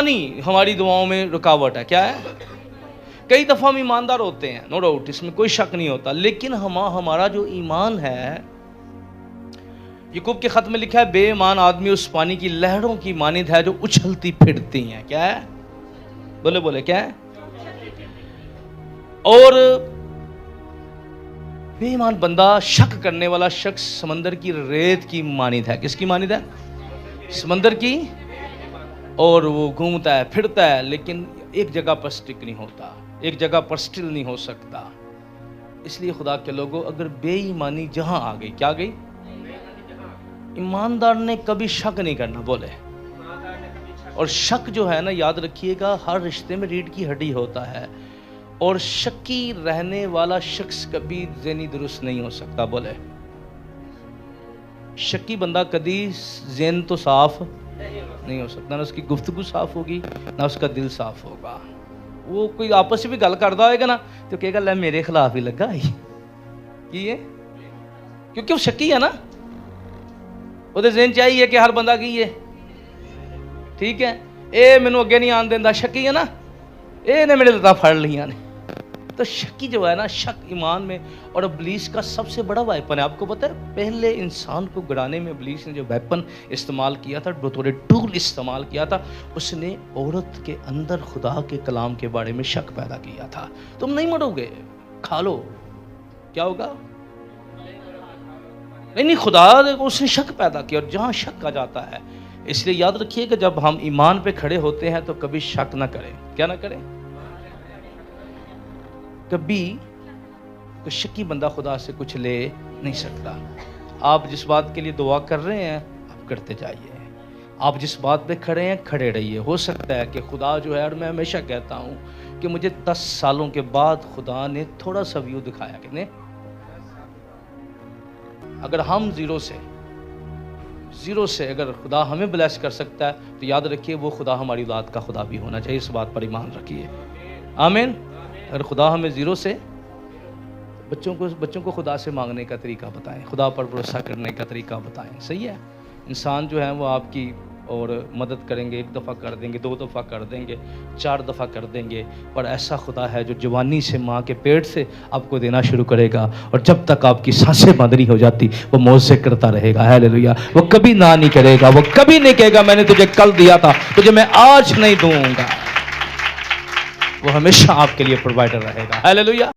बेईमानी हमारी दुआओं में रुकावट है। क्या है? कई दफ़ा हम ईमानदार होते हैं, नो डाउट, इसमें कोई शक नहीं होता, लेकिन हमारा जो ईमान है, याकूब के खत में लिखा है, बेईमान आदमी उस पानी की लहरों की मानिंद है जो उछलती फिरती हैं। क्या है? बोले बोले क्या है? और बेईमान बंदा, शक करने वाला शख्स समंदर की रेत की मानिंद है। किसकी मानिंद है? समंदर की। और वो घूमता है, फिरता है, लेकिन एक जगह पर स्टिक नहीं होता, एक जगह पर स्टिल नहीं हो सकता। इसलिए खुदा के लोगों, अगर बेईमानी जहां आ गई, क्या गई? ईमानदार ने कभी शक नहीं करना। बोले। और शक जो है ना, याद रखिएगा, हर रिश्ते में रीढ़ की हड्डी होता है, और शक्की रहने वाला शख्स कभी ज़हनी दुरुस्त नहीं हो सकता। बोले। शक्की बंदा कभी ज़हन तो साफ नहीं हो सकता, ना उसकी गुफ्तगू साफ होगी, ना उसका दिल साफ होगा। वो कोई आपस में भी गल करता होगा ना, तो कहेगा ले मेरे खिलाफ ही लगा ही की है, क्योंकि वो शक्की है ना, ਉਹਦੇ ज़हन चाहिए कि हर बंदा की है, ठीक है, ये मैनू अगे नहीं आन देंदा, शक्की है ना, ये ने मेरे लत्तां फड़ लिया ने। तो शक्की जो है ना, शक ईमान में, और इब्लीस का सबसे बड़ा वेपन है। आपको पता है, पहले इंसान को गिराने में इब्लीस ने जो वेपन इस्तेमाल किया था, बतौर टूल इस्तेमाल किया था, उसने औरत के अंदर खुदा के कलाम के बारे में शक पैदा किया था। तुम नहीं मरोगे, खा लो, क्या होगा? नहीं, खुदा उसने शक पैदा किया, और जहां शक आ जाता है, इसलिए याद रखिए कि जब हम ईमान पे खड़े होते हैं तो कभी शक ना करें। क्या ना करें? कभी कोई शक्की बंदा खुदा से कुछ ले नहीं सकता। आप जिस बात के लिए दुआ कर रहे हैं, आप करते जाइए। आप जिस बात पे खड़े हैं, खड़े रहिए। हो सकता है कि खुदा जो है, और मैं हमेशा कहता हूँ कि मुझे 10 सालों के बाद खुदा ने थोड़ा सा व्यू दिखाया कि नहीं, अगर हम जीरो से अगर खुदा हमें ब्लेस कर सकता है, तो याद रखिए वो खुदा हमारी औलाद का खुदा भी होना चाहिए। इस बात पर ईमान रखिए। आमीन। अगर खुदा हमें जीरो से, बच्चों को खुदा से मांगने का तरीका बताएं, खुदा पर भरोसा करने का तरीका बताएं। सही है? इंसान जो है वो आपकी और मदद करेंगे, 1 दफ़ा कर देंगे, 2 दफ़ा कर देंगे, 4 दफ़ा कर देंगे, पर ऐसा खुदा है जो जवानी से माँ के पेट से आपको देना शुरू करेगा, और जब तक आपकी सांसें बंद नहीं हो जाती वो मौज करता रहेगा। हालेलुया। वो कभी ना नहीं करेगा, वो कभी नहीं कहेगा मैंने तुझे कल दिया था, तुझे मैं आज नहीं दूंगा। वो हमेशा आपके लिए प्रोवाइडर रहेगा। हालेलुया।